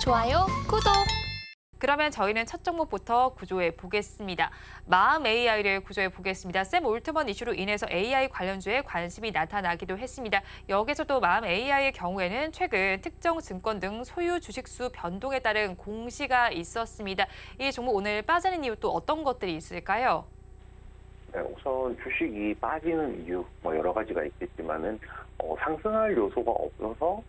좋아요, 구독! 그러면 저희는 첫 종목부터 구조해 보겠습니다. 마음 AI를 구조해 보겠습니다. 샘 올트먼 이슈로 인해서 AI 관련주에 관심이 나타나기도 했습니다. 여기서도 마음 AI의 경우에는 최근 특정 증권 등 소유 주식수 변동에 따른 공시가 있었습니다. 이 종목 오늘 빠지는 이유 또 어떤 것들이 있을까요? 네, 우선 주식이 빠지는 이유 여러 가지가 있겠지만은 상승할 요소가 없어서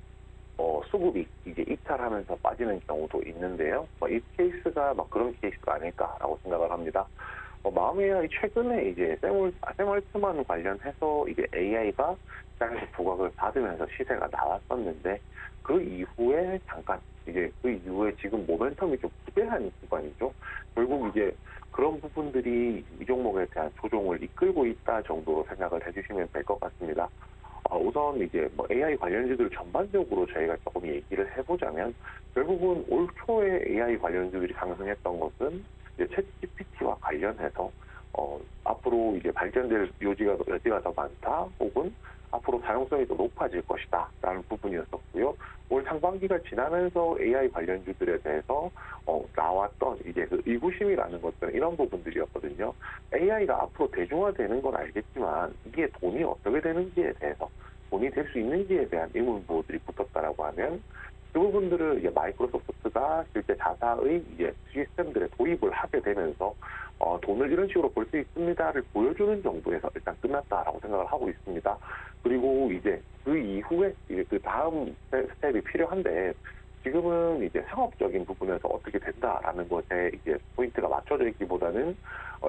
수급이 이제 이탈하면서 빠지는 경우도 있는데요. 이 케이스가 그런 케이스가 아닐까라고 생각을 합니다. 마음 AI 최근에 이제 샘 알트만 관련해서 이제 AI가 시장에서 부각을 받으면서 시세가 나왔었는데 그 이후에 잠깐 이제 그 이후에 지금 모멘텀이 좀 부재한 구간이죠. 결국 이제 그런 부분들이 이 종목에 대한 조정을 이끌고 있다 정도로 생각을 해주시면 될 것 같습니다. 우선 이제 AI 관련주들 전반적으로 저희가 조금 얘기를 해보자면 결국은 올 초에 AI 관련주들이 상승했던 것은 이제 챗 GPT와 관련해서 앞으로 이제 발전될 여지가 더 많다 혹은 앞으로 사용성이 더 높아질 것이다라는 부분이었었고요. 올 상반기가 지나면서 AI 관련주들에 대해서 나왔던 이제 그 의구심이라는 것들은 이런 부분들이었거든요. AI가 앞으로 대중화되는 건 알겠지만 이게 돈이 어떻게 되는지에 대해서 돈이 될 수 있는지에 대한 의문부호들이 붙었다라고 하면 그 부분들을 이제 마이크로소프트가 실제 자사의 이제 시스템들에 도입을 하게 되면서 돈을 이런 식으로 벌 수 있습니다를 보여주는 정도에서 일단 끝났다라고 생각을 하고 있습니다. 그리고 이제 그 이후에 이제 그 다음 스텝이 필요한데 지금은 이제 상업적인 부분에서 어떻게 된다라는 것에 이제 포인트가 맞춰져 있기보다는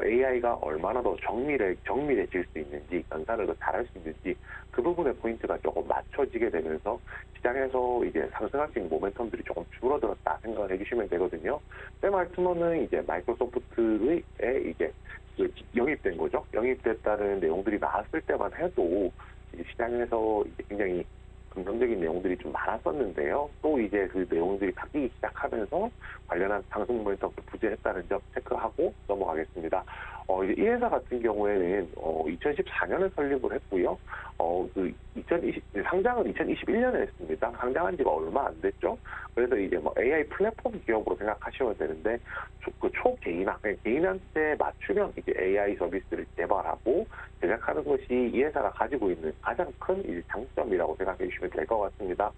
AI가 얼마나 더 정밀해질 수 있는지, 연산을 더 잘할 수 있는지 그 부분에 포인트가 조금 맞춰지게 되면서 시장에서 이제 상승할 수 있는 모멘텀들이 조금 줄어들었다 생각을 해주시면 되거든요. 샘 알트먼은 이제 마이크로소프트의 이제 영입된 거죠. 영입됐다는 내용들이 나왔을 때만 해도 이제 시장에서 이제 굉장히 긍정적인 내용들이 좀 많았었는데요. 또 이제 그 내용들이 바뀌기 시작하면서 관련한 상승 모멘텀을 부재했다는 점 체크하고 넘어가겠습니다. 이제 이 회사 같은 경우에는 2014년에 설립을 했고요. 상장은 2021년에 했습니다. 상장한 지가 얼마 안 됐죠. 그래서 이제 AI 플랫폼 기업으로 생각하시면 되는데 그 개인한테 맞춤형 이제 AI 서비스를 개발하고 제작하는 것이 이 회사가 가지고 있는 가장 큰 이제 장점이라고 생각해 주시면 될 것 같습니다.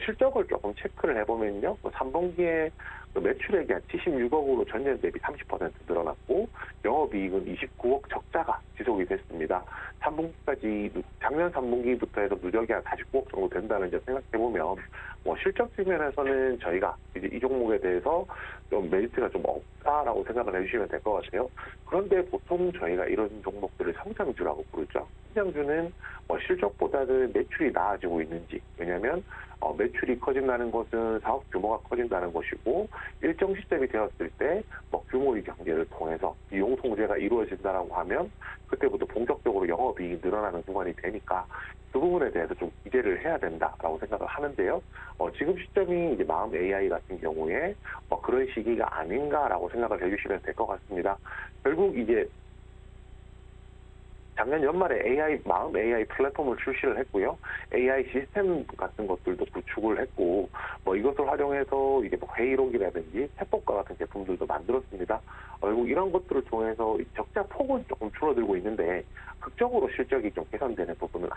실적을 조금 체크를 해보면요. 3분기에 매출액이 한 76억으로 전년 대비 30% 늘어났고 영업이익은 29억 적자가 지속이 됐습니다. 3분기까지 작년 3분기부터 해서 누적이 한 49억 정도 된다는 점 생각해보면 실적 측면에서는 저희가 이제 이 종목에 대해서 좀 메리트가 좀 없다라고 생각을 해주시면 될 것 같아요. 그런데 보통 저희가 이런 종목들을 성장주라고 부르죠. 성장주는 실적보다는 매출이 나아지고 있는지, 왜냐하면 매출이 커진다는 것은 사업 규모가 커진다는 것이고 일정 시점이 되었을 때 규모의 경제를 통해서 이용 통제가 이루어진다라고 하면 그때부터 본격적으로 영업이익이 늘어나는 구간이 되니까 그 부분에 대해서 좀 기대를 해야 된다라고 생각을 하는데요. 지금 시점이 이제 마음 AI 같은 경우에 그런 시기가 아닌가라고 생각을 해주시면 될 것 같습니다. 결국 이제 작년 연말에 마음 AI 플랫폼을 출시를 했고요. AI 시스템 같은 것들도 구축을 했고, 이것을 활용해서 이제 회의록이라든지 챗봇과 같은 제품들도 만들었습니다. 결국 이런 것들을 통해서 적자 폭은 조금 줄어들고 있는데, 극적으로 실적이 좀 개선되는 부분은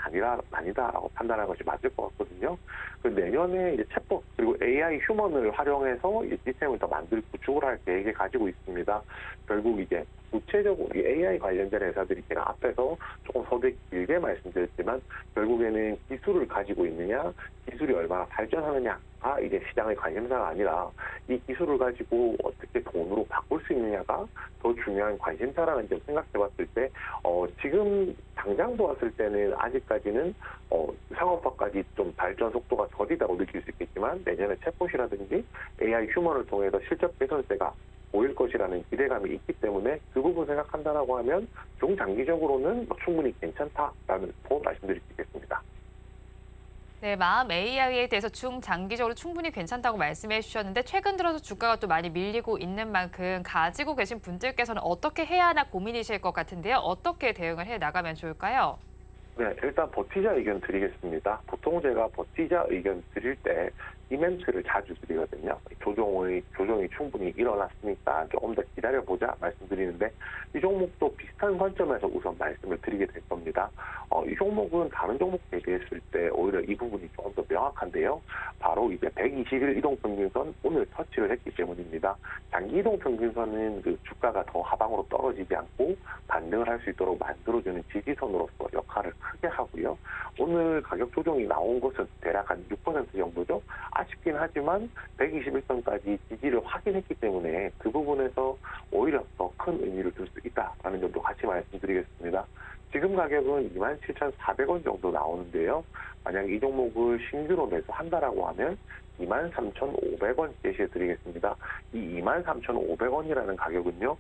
아니다라고 판단하는 것이 맞을 것 같거든요. 내년에 이제 챗봇 그리고 AI 휴먼을 활용해서 이 시스템을 더 구축을 할 계획을 가지고 있습니다. 결국 이제 구체적으로 AI 관련된 회사들이 제가 앞에서 조금 서두에 길게 말씀드렸지만 결국에는 기술을 가지고 있느냐, 기술이 얼마나 발전하느냐가 이제 시장의 관심사가 아니라 이 기술을 가지고 어떻게 돈으로 바꿀 수 있느냐가 더 중요한 관심사라는 점 생각해봤을 때 지금 당장 보았을 때는 아직까지는 상업화까지 좀 발전 속도가 더디다고 느낄 수 있겠지만 내년에 챗봇이라든지 AI 휴먼을 통해서 실적 개선세가 보일 것이라는 기대감이 있기 때문에 그 부분 생각한다라고 하면 중장기적으로는 충분히 괜찮다라는 말씀드릴 수 있겠습니다. 네, 마음 AI에 대해서 중장기적으로 충분히 괜찮다고 말씀해 주셨는데 최근 들어서 주가가 또 많이 밀리고 있는 만큼 가지고 계신 분들께서는 어떻게 해야 하나 고민이실 것 같은데요. 어떻게 대응을 해 나가면 좋을까요? 네, 일단 버티자 의견 드리겠습니다. 보통 제가 버티자 의견 드릴 때 이 멘트를 자주 드리거든요. 조정이 충분히 일어났으니까 조금 더 기다려보자 말씀드리는데, 이 종목도 비슷한 관점에서 우선 말씀을 드리게 될 겁니다. 이 종목은 다른 종목 대비했을 때 오히려 이 부분이 조금 더 명확한데요. 바로 이제 120일 이동평균선 오늘 터치를 했기 때문입니다. 장기 이동평균선은 그 주가가 더 하방으로 떨어지지 않고 반등을 할 수 있도록 만들어주는 지지선으로서 역할을 크게 하고요. 오늘 가격 조정이 나온 것은 대략 한 6% 정도죠. 아쉽긴 하지만 121선까지 지지를 확인했기 때문에 그 부분에서 오히려 더 큰 의미를 둘 수 있다라는 점도 같이 말씀드리겠습니다. 지금 가격은 27,400원 정도 나오는데요. 만약 이 종목을 신규로 매수한다라고 하면 23,500원 제시해드리겠습니다. 이 23,500원이라는 가격은요,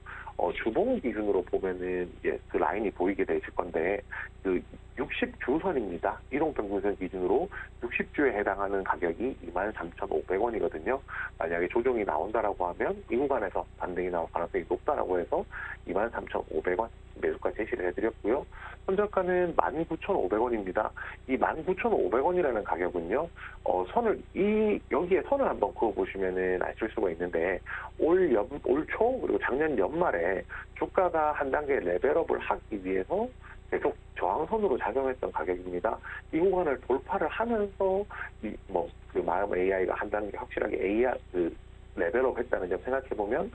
주봉 기준으로 보면은 이제 그 라인이 보이게 되실 건데, 그 60주선입니다. 이동평균선 기준으로 60주에 해당하는 가격이 23,500원이거든요. 만약에 조정이 나온다라고 하면 이 구간에서 반등이 나올 가능성이 높다라고 해서 23,500원 매수가 제시를 해드렸고요. 현저가는 19,500원입니다. 이 19,500원이라는 가격은요, 여기에 선을 한번 그어보시면은 아실 수가 있는데, 올 초, 그리고 작년 연말에 주가가 한 단계 레벨업을 하기 위해서 계속 저항선으로 작용했던 가격입니다. 이 구간을 돌파를 하면서, 그 마음 AI가 한 단계 확실하게 레벨업 했다는 점 생각해보면,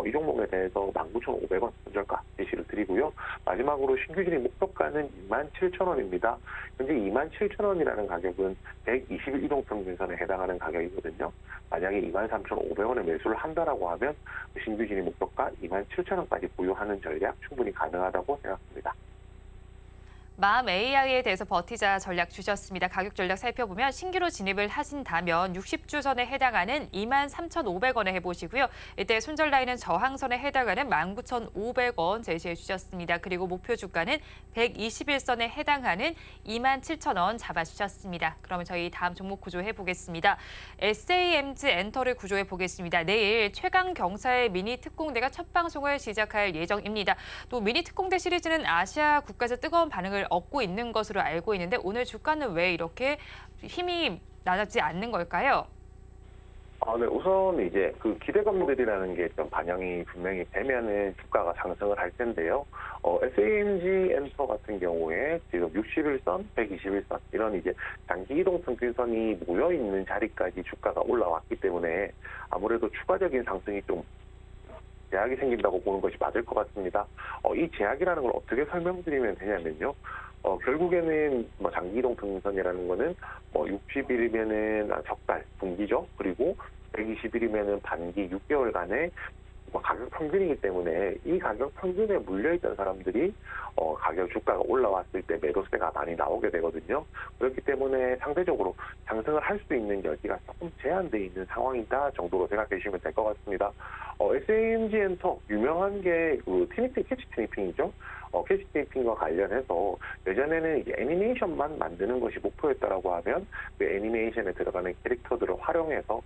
이 종목에 대해서 19,500원 손절가 제시를 드리고요. 마지막으로 신규 진입 목표가는 27,000원입니다. 현재 27,000원이라는 가격은 120일 이동평균선에 해당하는 가격이거든요. 만약에 23,500원에 매수를 한다라고 하면 신규 진입 목표가 27,000원까지 보유하는 전략 충분히 가능하다고 생각합니다. 마음 AI에 대해서 버티자 전략 주셨습니다. 가격 전략 살펴보면 신규로 진입을 하신다면 60주선에 해당하는 23,500원에 해보시고요. 이때 손절 라인은 저항선에 해당하는 19,500원 제시해 주셨습니다. 그리고 목표 주가는 121선에 해당하는 27,000원 잡아주셨습니다. 그러면 저희 다음 종목 구조해 보겠습니다. SAMG 엔터를 구조해 보겠습니다. 내일 최강 경사의 미니 특공대가 첫 방송을 시작할 예정입니다. 또 미니 특공대 시리즈는 아시아 국가에서 뜨거운 반응을 얻고 있는 것으로 알고 있는데 오늘 주가는 왜 이렇게 힘이 낮지 않는 걸까요? 네, 우선 이제 그 기대감들이라는 게 좀 반영이 분명히 되면은 주가가 상승을 할 텐데요. SAMG 엔터 같은 경우에 지금 60일선, 121선 이런 이제 장기 이동 평균선이 모여 있는 자리까지 주가가 올라왔기 때문에 아무래도 추가적인 상승이 좀 제약이 생긴다고 보는 것이 맞을 것 같습니다. 이 제약이라는 걸 어떻게 설명드리면 되냐면요. 결국에는 장기 이동 평균선이라는 거는 60일이면은 적달, 분기죠. 그리고 120일이면은 반기 6개월간의 가격 평균이기 때문에 이 가격 평균에 물려있던 사람들이 가격 주가가 올라왔을 때 매도세가 많이 나오게 되거든요. 그렇기 때문에 상대적으로 상승을 할 수 있는 여지가 조금 제한되어 있는 상황이다 정도로 생각해 주시면 될 것 같습니다. SAMG 엔터 유명한 게 그 캐치 트니핑이죠. 캐치 트니핑과 관련해서 예전에는 이제 애니메이션만 만드는 것이 목표였다라고 하면 그 애니메이션에 들어가는 캐릭터들을 활용해서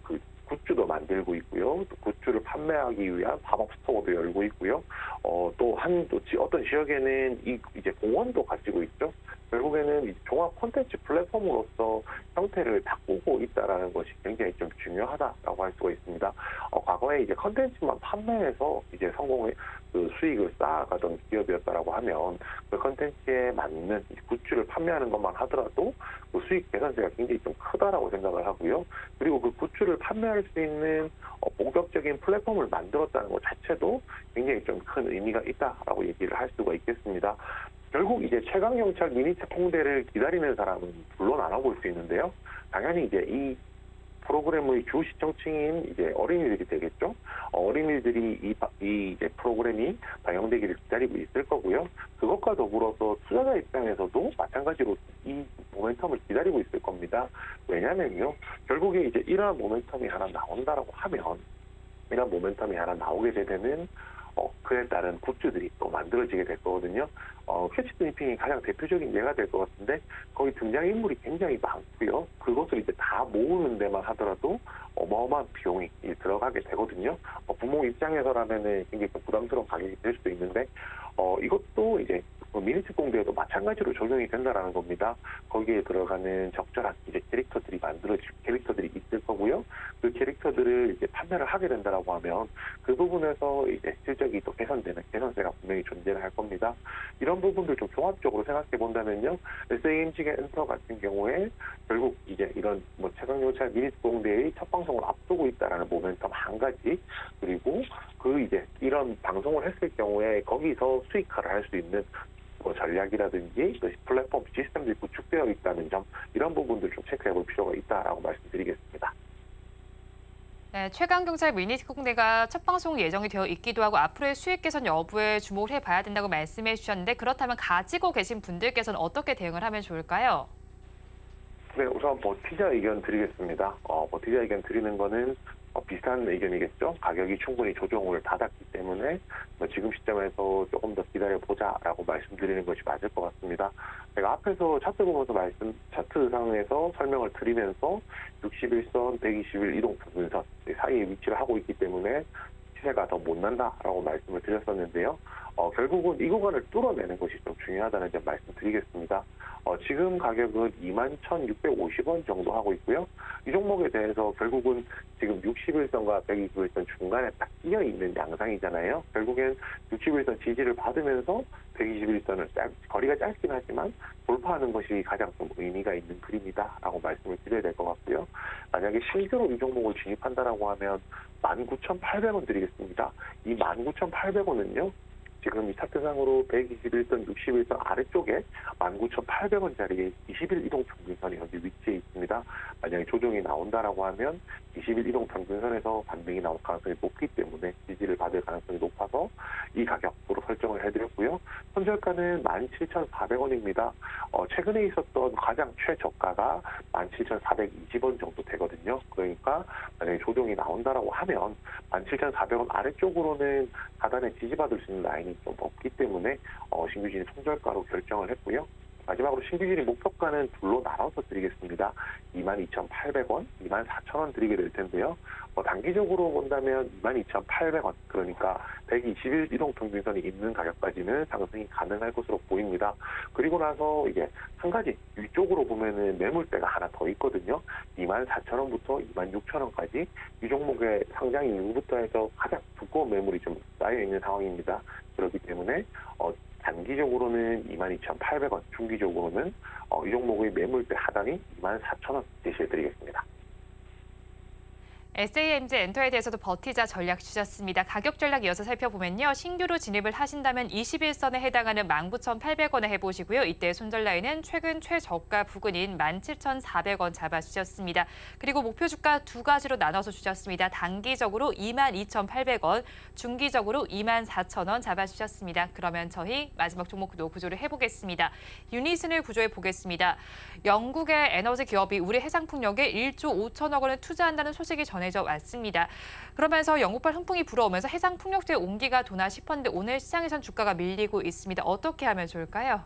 그 굿즈도 만들고 있고요. 또 굿즈를 판매하기 위한 팝업 스토어도 열고 있고요. 또 어떤 지역에는 이제 공원도 가지고 있죠. 결국에는 이 종합 콘텐츠 플랫폼으로서 형태를 바꾸고 있다라는 것이 굉장히 좀 중요하다라고 할 수가 있습니다. 과거에 이제 콘텐츠만 판매해서 이제 성공의 그 수익을 쌓아가던 기업이었다라고 하면 그 콘텐츠에 맞는 굿즈를 판매하는 것만 하더라도 그 수익 개선세가 굉장히 좀 크다라고 생각을 하고요. 그리고 그 굿즈를 판매할 수 있는 본격적인 플랫폼을 만들었다는 것 자체도 굉장히 좀 큰 의미가 있다라고 얘기를 할 수가 있겠습니다. 결국 이제 최강경찰 미니 특공대를 기다리는 사람은 물론 알아볼 수 있는데요. 당연히 이제 이 프로그램의 주 시청층인 이제 어린이들이 되겠죠. 어린이들이 이 이제 프로그램이 방영되기를 기다리고 있을 거고요. 그것과 더불어서 투자자 입장에서도 마찬가지로 이 모멘텀을 기다리고 있을 겁니다. 왜냐면요, 결국에 이제 이러한 모멘텀이 하나 나온다라고 하면, 이런 모멘텀이 하나 나오게 되면은 그에 따른 굿즈들이 또 만들어지게 될 거거든요. 캐치 트니핑이 가장 대표적인 예가 될 것 같은데, 거기 등장인물이 굉장히 많고요. 그것을 이제 다 모으는 데만 하더라도 어마어마한 비용이 들어가게 되거든요. 부모 입장에서라면은 굉장히 좀 부담스러운 가격이 될 수도 있는데, 이것도 이제 미니 특공대에도 마찬가지로 적용이 된다라는 겁니다. 거기에 들어가는 적절한 이제 캐릭터들이 있을 거고요. 그 캐릭터들 펀드를 이제 판매를 하게 된다라고 하면 그 부분에서 이제 실적이 또 개선되는 개선세가 분명히 존재를 할 겁니다. 이런 부분들 좀 종합적으로 생각해 본다면요, SA임직의 엔터 같은 경우에 결국 이제 이런 뭐 최강경찰 미니스공대의 첫 방송을 앞두고 있다라는 모멘텀 한 가지, 그리고 그 이제 이런 방송을 했을 경우에 거기서 수익화를 할 수 있는 뭐 전략이라든지 또 플랫폼 시스템들이 구축되어 있다는 점, 이런 부분들 좀 체크해 볼 필요가 있다라고 말씀드리겠습니다. 네, 최강경찰 미니스공대가 첫 방송 예정이 되어 있기도 하고 앞으로의 수익 개선 여부에 주목을 해봐야 된다고 말씀해 주셨는데, 그렇다면 가지고 계신 분들께서는 어떻게 대응을 하면 좋을까요? 네, 우선 버티자 의견 드리겠습니다. 버티자 의견 드리는 거는 비슷한 의견이겠죠. 가격이 충분히 조정을 받았기 때문에 지금 시점에서 조금 더 기다려보자라고 말씀드리는 것이 맞을 것 같습니다. 제가 앞에서 차트 보면서 차트상에서 설명을 드리면서 61선, 121 이동평균선 사이에 위치를 하고 있기 때문에 시세가 더 못 난다라고 말씀을 드렸었는데요. 결국은 이 구간을 뚫어내는 것이 좀 중요하다는 점 말씀드리겠습니다. 지금 가격은 21,650원 정도 하고 있고요. 이 종목에 대해서 결국은 지금 61선과 121선 중간에 딱 끼어 있는 양상이잖아요. 결국엔 61선 지지를 받으면서 121선을 거리가 짧긴 하지만 돌파하는 것이 가장 좀 의미가 있는 그림이다라고 말씀을 드려야 될 것 같고요. 만약에 실제로 이 종목을 진입한다라고 하면 19,800원 드리겠습니다. 이 19,800원은요. 지금 이 차트상으로 121선, 61선 아래쪽에 19,800원짜리 20일 이동 평균선이 현재 위치해 있습니다. 만약에 조정이 나온다라고 하면 20일 이동 평균선에서 반등이 나올 가능성이 높기 때문에 지지를 받을 가능성이 높아서 이 가격으로 설정을 해드렸고요. 손절가는 17,400원입니다. 최근에 있었던 가장 최저가가 17,420원 정도 되거든요. 그러니까 만약에 조정이 나온다라고 하면 17,400원 아래쪽으로는 하단에 지지받을 수 있는 라인이 좀 없기 때문에 신규진이 손절가로 결정을 했고요. 마지막으로 신규진이 목표가는 둘로 나눠서 드리겠습니다. 22,800원, 24,000원 드리게 될 텐데요. 단기적으로 본다면 22,800원, 그러니까 121 이동평균선이 있는 가격까지는 상승이 가능할 것으로 보입니다. 그리고 나서 이제 한 가지 위쪽으로 보면은 매물대가 하나 더 있거든요. 24,000원부터 26,000원까지 이 종목의 상장 이후부터 해서 가장 두꺼운 매물이 좀 쌓여 있는 상황입니다. 그렇기 때문에 단기적으로는 22,800원, 중기적으로는 이 종목의 매물대 하단이 24,000원 제시해드리겠습니다. SA임즈 엔터에 대해서도 버티자 전략 주셨습니다. 가격 전략 이어서 살펴보면요. 신규로 진입을 하신다면 21선에 해당하는 19,800원에 해보시고요. 이때 손절 라인은 최근 최저가 부근인 17,400원 잡아주셨습니다. 그리고 목표 주가 두 가지로 나눠서 주셨습니다. 단기적으로 22,800원, 중기적으로 24,000원 잡아주셨습니다. 그러면 저희 마지막 종목도 구조를 해보겠습니다. 유니슨을 구조해 보겠습니다. 영국의 에너지 기업이 우리 해상풍력에 1조 5천억 원을 투자한다는 소식이 전해져 왔습니다. 그러면서 영국발 훈풍이 불어오면서 해상풍력주의 온기가 도나 싶었는데 오늘 시장에선 주가가 밀리고 있습니다. 어떻게 하면 좋을까요?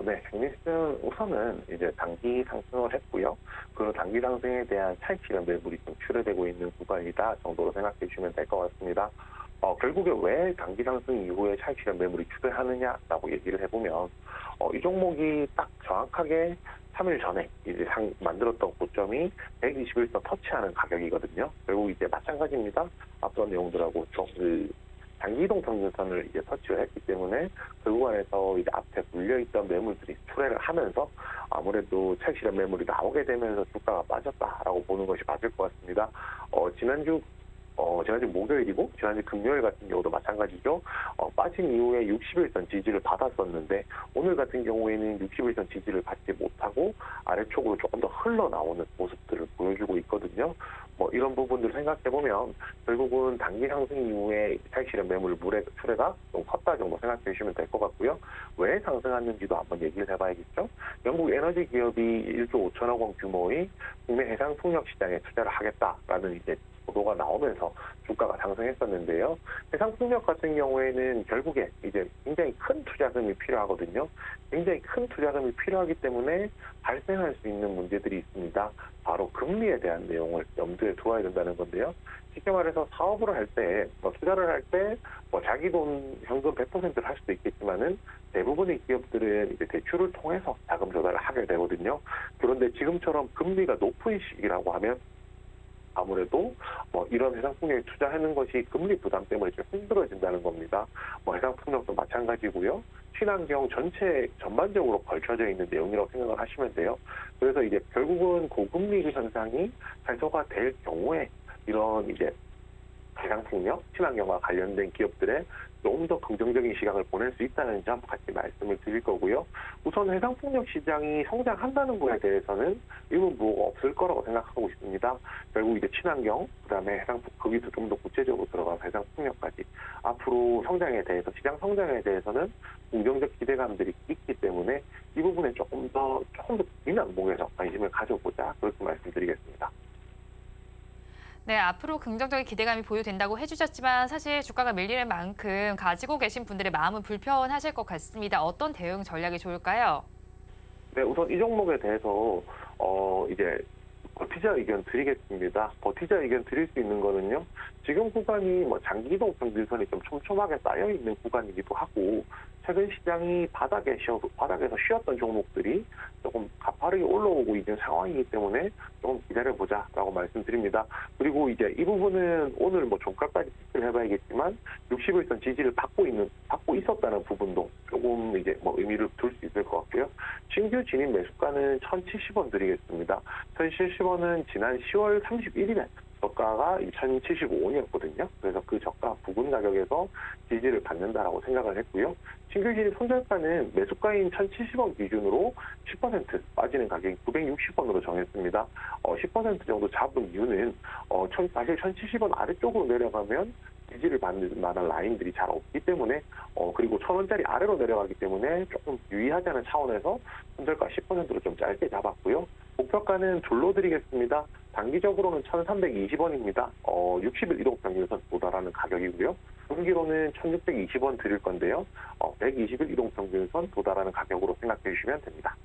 네, 유니슨 우선은 이제 단기 상승을 했고요. 그 단기 상승에 대한 차익실현 매물이 좀 출회되고 있는 구간이다 정도로 생각해 주시면 될 것 같습니다. 결국에 왜 단기 상승 이후에 차익실현 매물이 출회하느냐라고 얘기를 해보면 이 종목이 딱 정확하게 3일 전에 이제 만들었던 고점이 121선 터치하는 가격이거든요. 결국 이제 마찬가지입니다. 앞선 내용들하고 단기 이동 평균선을 이제 터치를 했기 때문에 그 구간에서 이제 앞에 물려있던 매물들이 출회를 하면서 아무래도 차익실현 매물이 나오게 되면서 주가가 빠졌다라고 보는 것이 맞을 것 같습니다. 지난주 목요일이고 지난주 금요일 같은 경우도 마찬가지죠. 빠진 이후에 60일선 지지를 받았었는데 오늘 같은 경우에는 60일선 지지를 받지 못하고 아래쪽으로 조금 더 흘러나오는 모습들을 보여주고 있거든요. 이런 부분들을 생각해보면 결국은 단기 상승 이후에 차익실현 매물 물의 출회가 좀 컸다 정도 생각해 주시면 될 것 같고요. 왜 상승했는지도 한번 얘기를 해봐야겠죠. 영국 에너지 기업이 1조 5천억 원 규모의 국내 해상 풍력 시장에 투자를 하겠다라는 이제 보도가 나오면서 주가가 상승했었는데요. 해상풍력 같은 경우에는 결국에 이제 굉장히 큰 투자금이 필요하거든요. 굉장히 큰 투자금이 필요하기 때문에 발생할 수 있는 문제들이 있습니다. 바로 금리에 대한 내용을 염두에 두어야 된다는 건데요. 쉽게 말해서 사업을 할 때, 투자를 할 때, 자기 돈 현금 100%를 할 수도 있겠지만은 대부분의 기업들은 이제 대출을 통해서 자금 조달을 하게 되거든요. 그런데 지금처럼 금리가 높은 시기라고 하면 아무래도 이런 해상풍력에 투자하는 것이 금리 부담 때문에 좀 힘들어진다는 겁니다. 해상풍력도 마찬가지고요. 친환경 전반적으로 걸쳐져 있는 내용이라고 생각을 하시면 돼요. 그래서 이제 결국은 고금리 현상이 해소가 될 경우에 이런 이제 해상풍력, 친환경과 관련된 기업들의 조금 더 긍정적인 시각을 보낼 수 있다는 점 같이 말씀을 드릴 거고요. 우선 해상풍력 시장이 성장한다는 거에 대해서는 의문부호가 없을 거라고 생각하고 있습니다. 결국 이제 친환경, 그다음에 거기서 좀 더 구체적으로 들어가서 해상풍력까지 앞으로 성장에 대해서, 시장 성장에 대해서는 긍정적 기대감들이 있기 때문에 이 부분에 조금 더 긴 항목에서 관심을 가져보자, 그렇게 말씀드리겠습니다. 네, 앞으로 긍정적인 기대감이 보유된다고 해주셨지만 사실 주가가 밀리는 만큼 가지고 계신 분들의 마음은 불편하실 것 같습니다. 어떤 대응 전략이 좋을까요? 네, 우선 이 종목에 대해서 이제 버티자 의견 드리겠습니다. 버티자 의견 드릴 수 있는 거는요. 지금 구간이 장기 이동 평균선이 좀 촘촘하게 쌓여 있는 구간이기도 하고, 최근 시장이 바닥에서 쉬었던 종목들이 조금 가파르게 올라오고 있는 상황이기 때문에 조금 기다려보자라고 말씀드립니다. 그리고 이제 이 부분은 오늘 종가까지 체크를 해봐야겠지만 60일선 지지를 받고 있었다는 부분도 조금 이제 의미를 둘 수 있을 것 같고요. 신규 진입 매수가는 1,070원 드리겠습니다. 1,070원은 지난 10월 31일에 저가가 2,075원이었거든요. 그래서 그 저가 부근 가격에서 지지를 받는다라고 생각을 했고요. 신규 진입 손절가는 매수가인 1,070원 기준으로 10% 빠지는 가격이 960원으로 정했습니다. 10% 정도 잡은 이유는 사실 1,070원 아래쪽으로 내려가면 지지를 받는 만한 라인들이 잘 없기 때문에, 그리고 1,000원짜리 아래로 내려가기 때문에 조금 유의하자는 차원에서 손절가 10%로 좀 짧게 잡았고요. 목표가는 둘로 드리겠습니다. 단기적으로는 1,320원입니다. 60일 이동평균선 도달하는 가격이고요. 중기로는 1,620원 드릴 건데요. 120일 이동평균선 도달하는 가격으로 생각해 주시면 됩니다.